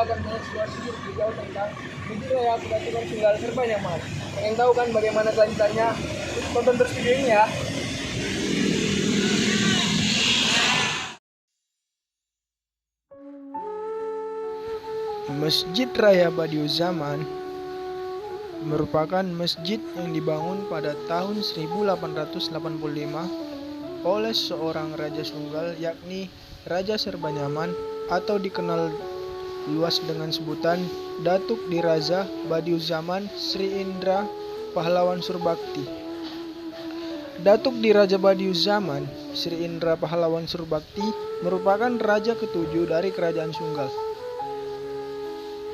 akan mengeksplor lebih jauh tentang Masjid Raya Kedatukan Sunggal Serbanyaman. Pengen tahu kan bagaimana kelanjutannya? Tonton terus video ini ya. Masjid Raya Badiuzzzaman merupakan masjid yang dibangun pada tahun 1885 oleh seorang Raja Sunggal, yakni Raja Serbanyaman, atau dikenal luas dengan sebutan Datuk Diraja Badiuzzzaman Sri Indra Pahlawan Surbakti. Datuk Diraja Badiuzzzaman Sri Indra Pahlawan Surbakti merupakan raja ketujuh dari Kerajaan Sunggal.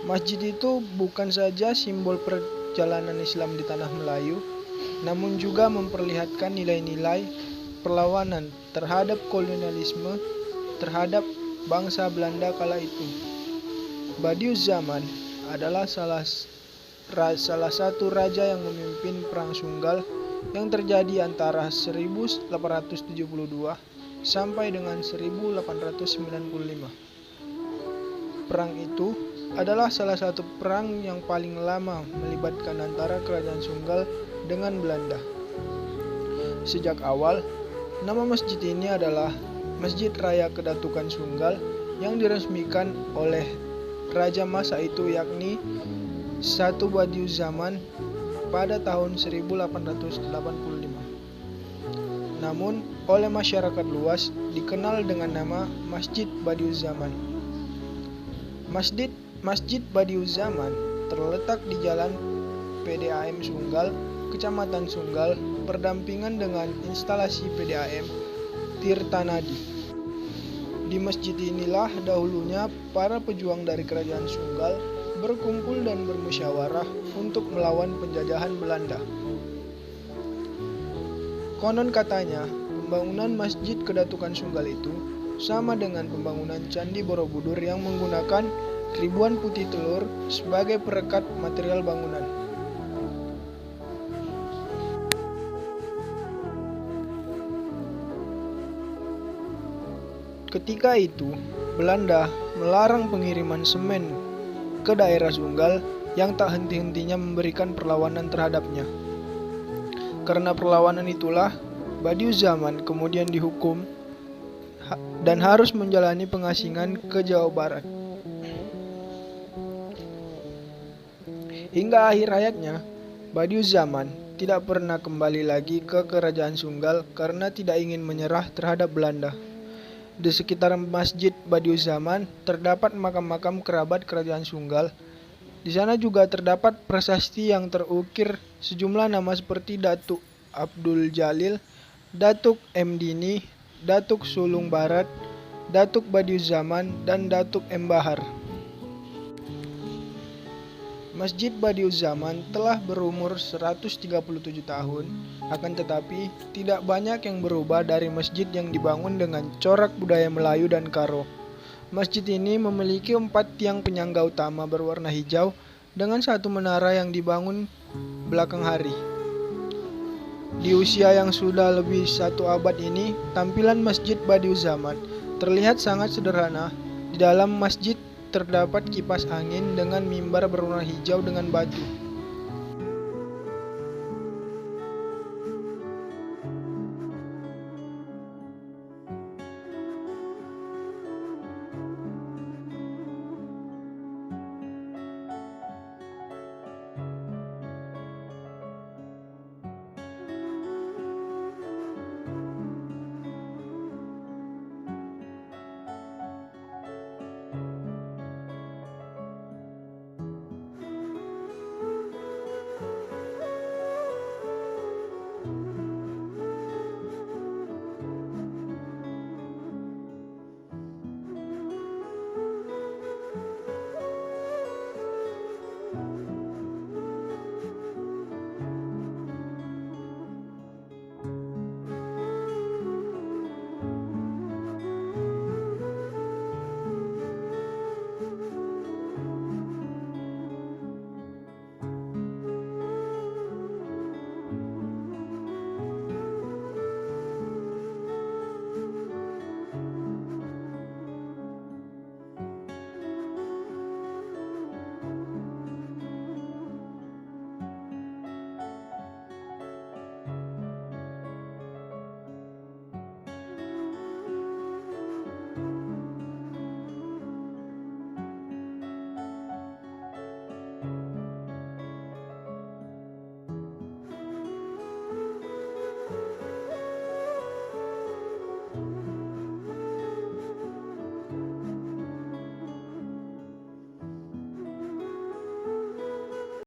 Masjid itu bukan saja simbol perjalanan Islam di tanah Melayu, namun juga memperlihatkan nilai-nilai perlawanan terhadap kolonialisme terhadap bangsa Belanda kala itu. Badiuzzzaman adalah salah satu raja yang memimpin Perang Sunggal yang terjadi antara 1872 sampai dengan 1895. Perang itu adalah salah satu perang yang paling lama melibatkan antara Kerajaan Sunggal dengan Belanda. Sejak awal, nama masjid ini adalah Masjid Raya Kedatukan Sunggal yang diresmikan oleh raja masa itu, yakni Satu Badiuzzzaman pada tahun 1885. Namun, oleh masyarakat luas dikenal dengan nama Masjid Badiuzzzaman. Masjid Badiuzzzaman terletak di Jalan PDAM Sunggal, Kecamatan Sunggal, berdampingan dengan instalasi PDAM Tirtanadi. Di masjid inilah dahulunya para pejuang dari Kerajaan Sunggal berkumpul dan bermusyawarah untuk melawan penjajahan Belanda. Konon katanya, pembangunan Masjid Kedatukan Sunggal itu sama dengan pembangunan Candi Borobudur yang menggunakan ribuan putih telur sebagai perekat material bangunan. Ketika itu, Belanda melarang pengiriman semen ke daerah Sunggal yang tak henti-hentinya memberikan perlawanan terhadapnya. Karena perlawanan itulah, Badiuzzzaman kemudian dihukum dan harus menjalani pengasingan ke Jawa Barat. Hingga akhir hayatnya, Badiuzzzaman tidak pernah kembali lagi ke Kerajaan Sunggal karena tidak ingin menyerah terhadap Belanda. Di sekitar Masjid Badiuzzzaman terdapat makam-makam kerabat Kerajaan Sunggal. Di sana juga terdapat prasasti yang terukir sejumlah nama seperti Datuk Abdul Jalil, Datuk M. Dini, Datuk Sulung Barat, Datuk Badiuzzzaman, dan Datuk M. Bahar. Masjid Badiuzzzaman telah berumur 137 tahun, akan tetapi tidak banyak yang berubah dari masjid yang dibangun dengan corak budaya Melayu dan Karo. Masjid ini memiliki 4 tiang penyangga utama berwarna hijau dengan satu menara yang dibangun belakang hari. Di usia yang sudah lebih 1 abad ini, tampilan Masjid Badiuzzzaman terlihat sangat sederhana. Di dalam masjid terdapat kipas angin dengan mimbar berwarna hijau dengan batu.